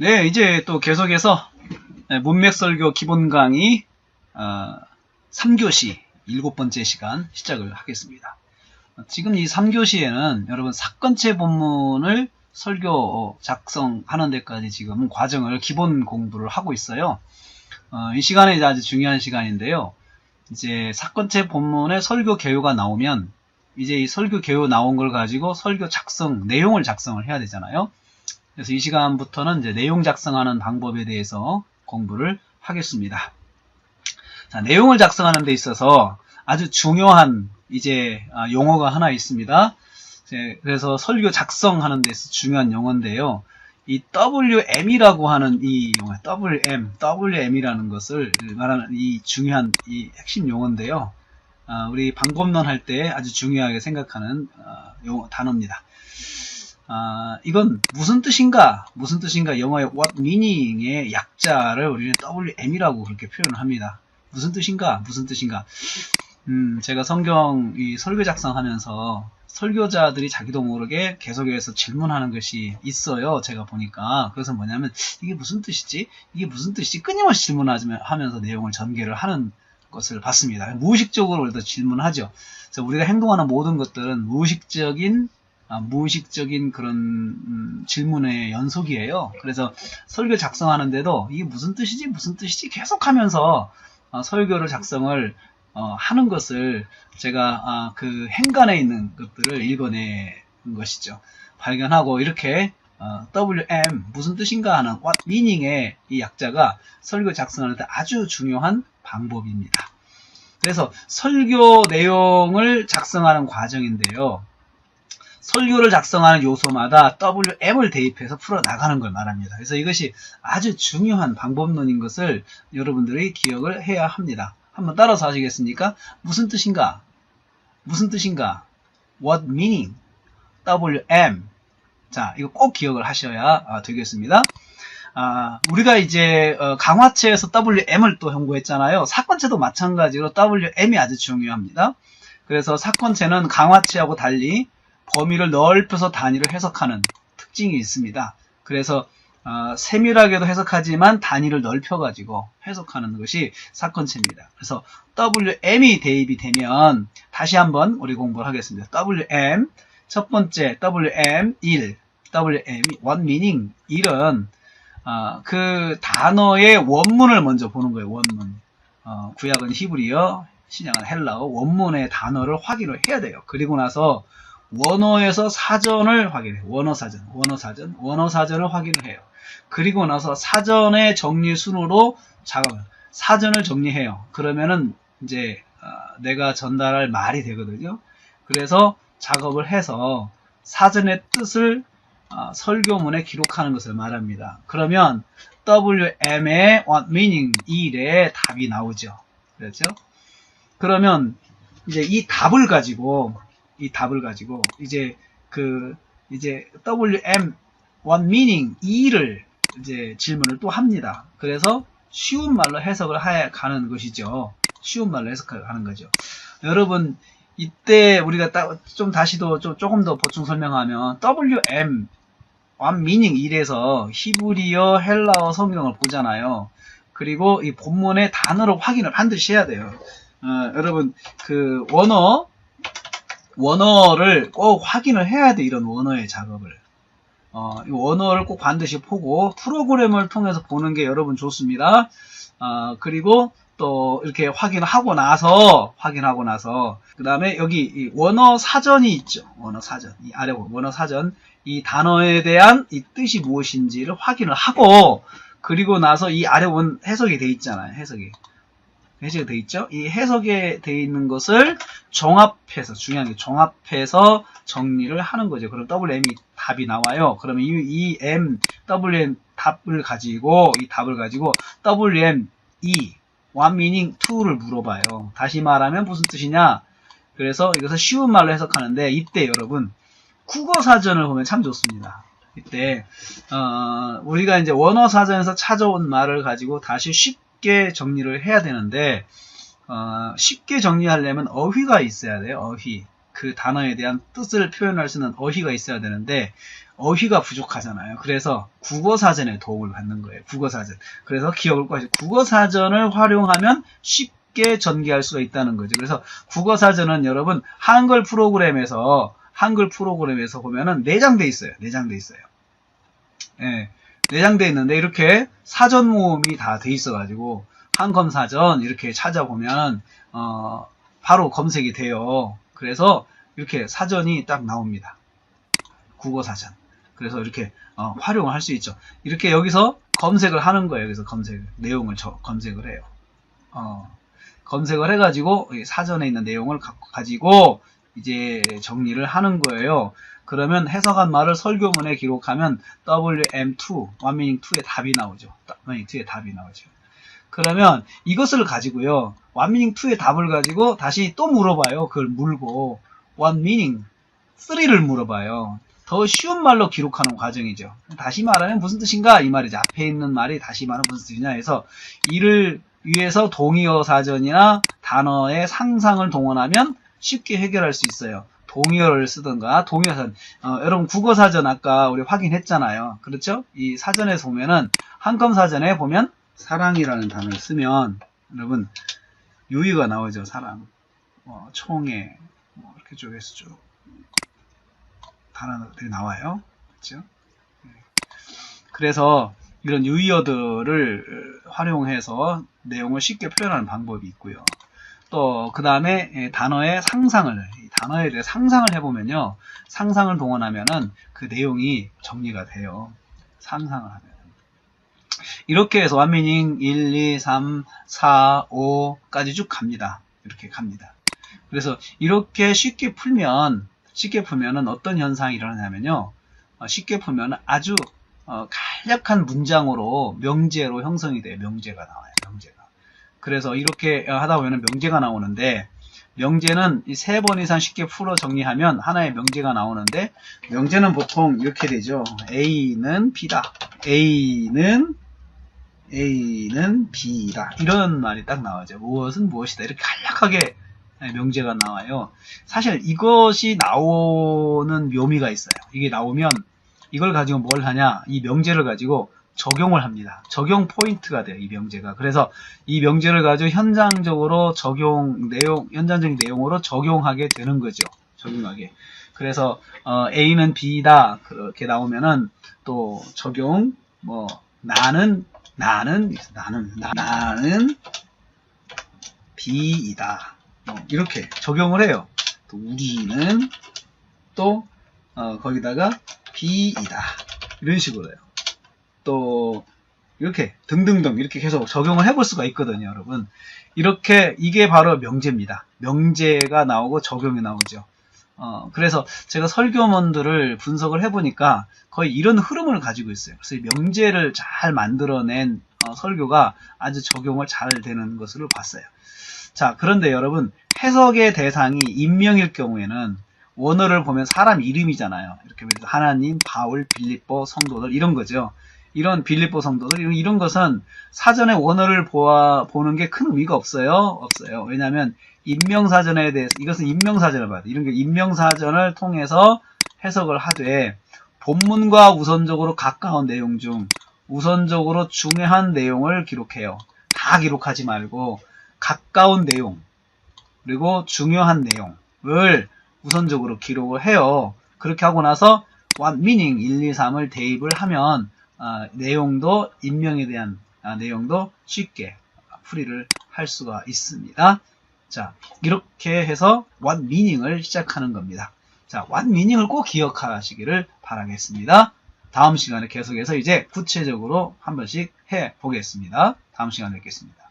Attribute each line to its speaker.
Speaker 1: 네, 이제 또 계속해서 문맥설교 기본 강의 3교시 7번째 시간 시작을 하겠습니다. 지금 이 3교시에는 여러분 사건체 본문을 설교 작성하는 데까지 지금 과정을 기본 공부를 하고 있어요. 이 시간에 이제 아주 중요한 시간인데요. 이제 사건체 본문에 설교 개요가 나오면 이제 이 설교 개요 나온 걸 가지고 설교 작성, 내용을 작성을 해야 되잖아요. 그래서 이 시간부터는 이제 내용 작성하는 방법에 대해서 공부를 하겠습니다. 자, 내용을 작성하는 데 있어서 아주 중요한 이제 용어가 하나 있습니다. 그래서 설교 작성하는 데서 중요한 용어인데요. 이 WM이라고 하는 이 용어, WM이라는 것을 말하는 이 중요한 이 핵심 용어인데요. 우리 방법론 할 때 아주 중요하게 생각하는 단어입니다. 이건 무슨 뜻인가 영어의 what meaning의 약자를 우리는 WM이라고 그렇게 표현을 합니다. 무슨 뜻인가? 제가 성경 설교 작성하면서 설교자들이 자기도 모르게 계속해서 질문하는 것이 있어요. 제가 보니까. 그래서 뭐냐면 이게 무슨 뜻이지? 끊임없이 질문하면서 내용을 전개를 하는 것을 봤습니다. 무의식적으로 우리도 질문하죠. 그래서 우리가 행동하는 모든 것들은 무의식적인 그런 질문의 연속이에요. 그래서 설교 작성하는데도 이게 무슨 뜻이지 계속하면서 설교를 작성을 하는 것을 제가 그 행간에 있는 것들을 읽어낸 것이죠. 발견하고 이렇게 WM 무슨 뜻인가 하는 what meaning의 이 약자가 설교 작성하는 데 아주 중요한 방법입니다. 그래서 설교 내용을 작성하는 과정인데요. 설교를 작성하는 요소마다 WM을 대입해서 풀어나가는 걸 말합니다. 그래서 이것이 아주 중요한 방법론인 것을 여러분들이 기억을 해야 합니다. 한번 따라서 하시겠습니까? 무슨 뜻인가? What meaning? WM. 자, 이거 꼭 기억을 하셔야 되겠습니다. 우리가 이제 강화체에서 WM을 또 연구했잖아요. 사건체도 마찬가지로 WM이 아주 중요합니다. 그래서 사건체는 강화체하고 달리 범위를 넓혀서 단위를 해석하는 특징이 있습니다. 그래서 세밀하게도 해석하지만 단위를 넓혀가지고 해석하는 것이 사건체입니다. 그래서 WM이 대입이 되면 다시 한번 우리 공부를 하겠습니다. WM 첫 번째 WM 1 WM이 what meaning 1은 그 단어의 원문을 먼저 보는 거예요. 원문. 구약은 히브리어, 신약은 헬라어, 원문의 단어를 확인을 해야 돼요. 그리고 나서 원어에서 사전을 확인해요. 원어사전을 확인을 해요. 그리고 나서 사전의 정리 순으로 사전을 정리해요. 그러면은 이제 내가 전달할 말이 되거든요. 그래서 작업을 해서 사전의 뜻을 설교문에 기록하는 것을 말합니다. 그러면 WM의 what meaning 1의 답이 나오죠. 그렇죠? 그러면 이제 이 답을 가지고 이제 WM what meaning 2를 이제 질문을 또 합니다. 그래서 쉬운 말로 해석을 해 가는 것이죠. 쉬운 말로 해석을 하는 거죠. 여러분 이때 우리가 조금 더 보충 설명하면 WM what meaning 1에서 히브리어, 헬라어 성경을 보잖아요. 그리고 이 본문의 단어를 확인을 반드시 해야 돼요. 여러분 그 원어를 꼭 확인을 해야 돼. 이런 원어의 작업을. 이 원어를 꼭 반드시 보고 프로그램을 통해서 보는 게 여러분 좋습니다. 그리고 또 이렇게 확인하고 나서 그 다음에 여기 이 원어 사전이 있죠. 이 아래 원어 사전 이 단어에 대한 이 뜻이 무엇인지를 확인을 하고 그리고 나서 이 아래 해석이 돼 있잖아요. 해석이 돼 있죠? 이 해석에 돼 있는 것을 중요한 게 종합해서 정리를 하는 거죠. 그럼 WM이 답이 나와요. 그러면 이 WM 답을 가지고 WM2 what meaning 2를 물어봐요. 다시 말하면 무슨 뜻이냐? 그래서 이것을 쉬운 말로 해석하는데 이때 여러분 국어 사전을 보면 참 좋습니다. 이때 우리가 이제 원어 사전에서 찾아온 말을 가지고 다시 쉽게 정리를 해야 되는데 쉽게 정리하려면 어휘가 있어야 돼요. 어휘. 그 단어에 대한 뜻을 표현할 수 있는 어휘가 있어야 되는데 어휘가 부족하잖아요. 그래서 국어사전의 도움을 받는 거예요. 국어사전. 그래서 기억을 꼭 하시고 국어사전을 활용하면 쉽게 전개할 수가 있다는 거죠. 그래서 국어사전은 여러분 한글 프로그램에서 보면은 내장돼 있어요. 내장돼 있어요. 예, 내장돼 있는데 이렇게 사전 모음이 다 돼 있어가지고 한컴사전 이렇게 찾아보면 바로 검색이 돼요. 그래서 이렇게 사전이 딱 나옵니다. 국어사전. 그래서 이렇게 활용을 할 수 있죠. 이렇게 여기서 검색을 하는 거예요. 여기서 내용을 검색을 해요. 검색을 해가지고 사전에 있는 내용을 가지고 이제 정리를 하는 거예요. 그러면 해석한 말을 설교문에 기록하면 WM2, 원미닝2의 답이 나오죠. 원미닝2의 답이 나오죠. 그러면 이것을 가지고요. 원미닝2의 답을 가지고 다시 또 물어봐요. 그걸 물고 원미닝3를 물어봐요. 더 쉬운 말로 기록하는 과정이죠. 다시 말하면 무슨 뜻인가? 이 말이죠. 앞에 있는 말이 다시 말하면 무슨 뜻이냐 해서 이를 위해서 동의어 사전이나 단어의 상상을 동원하면 쉽게 해결할 수 있어요. 동의어를 쓰든가 동의어 사전. 여러분 국어사전 아까 우리 확인했잖아요. 그렇죠? 이 사전에서 보면은 한컴사전에 보면 사랑이라는 단어를 쓰면 여러분 유의가 나오죠. 사랑. 총회 이렇게 쪽에서 쭉 단어들이 나와요. 그렇죠? 그래서 이런 유의어들을 활용해서 내용을 쉽게 표현하는 방법이 있고요. 또 그 다음에 단어에 대해 상상을 해보면요. 상상을 동원하면은 그 내용이 정리가 돼요. 상상을 하면. 이렇게 해서 원미닝 1, 2, 3, 4, 5까지 쭉 갑니다. 이렇게 갑니다. 그래서 이렇게 쉽게 풀면은 어떤 현상이 일어나냐면요. 쉽게 풀면 아주 간략한 문장으로 명제로 형성이 돼요. 명제가 나와요. 명제가. 그래서 이렇게 하다 보면 명제가 나오는데 명제는 3번 이상 쉽게 풀어 정리하면 하나의 명제가 나오는데 명제는 보통 이렇게 되죠. A는 B다. A는 B다. 이런 말이 딱 나오죠. 무엇은 무엇이다. 이렇게 간략하게 명제가 나와요. 사실 이것이 나오는 묘미가 있어요. 이게 나오면 이걸 가지고 뭘 하냐? 이 명제를 가지고 적용을 합니다. 적용 포인트가 돼요. 이 명제가. 그래서 이 명제를 가지고 현장적인 내용으로 적용하게 되는 거죠. 적용하게. 그래서 A는 B다. 그렇게 나오면은 또 적용 나는 B이다. 이렇게 적용을 해요. 또 우리는 또 거기다가 B이다. 이런 식으로 해요. 또 이렇게 등등등 이렇게 계속 적용을 해볼 수가 있거든요. 여러분. 이렇게 이게 바로 명제입니다. 명제가 나오고 적용이 나오죠. 그래서 제가 설교문들을 분석을 해보니까 거의 이런 흐름을 가지고 있어요. 그래서 명제를 잘 만들어낸 설교가 아주 적용을 잘 되는 것을 봤어요. 자, 그런데 여러분 해석의 대상이 인명일 경우에는 원어를 보면 사람 이름이잖아요. 이렇게 하나님, 바울, 빌립보, 성도들 이런 거죠. 이런 빌립보 성도들 이런 것은 사전에 원어를 보는 게 큰 의미가 없어요. 왜냐하면 인명사전에 대해서 이것은 인명사전을 봐야 돼. 이런 게 인명사전을 통해서 해석을 하되 본문과 우선적으로 가까운 내용 중 우선적으로 중요한 내용을 기록해요. 다 기록하지 말고 가까운 내용 그리고 중요한 내용을 우선적으로 기록을 해요. 그렇게 하고 나서 원미닝 1, 2, 3을 대입을 하면 내용도 인명에 대한 내용도 쉽게 풀이를 할 수가 있습니다. 자, 이렇게 해서 원미닝을 시작하는 겁니다. 자, 원미닝을 꼭 기억하시기를 바라겠습니다. 다음 시간에 계속해서 이제 구체적으로 한 번씩 해 보겠습니다. 다음 시간에 뵙겠습니다.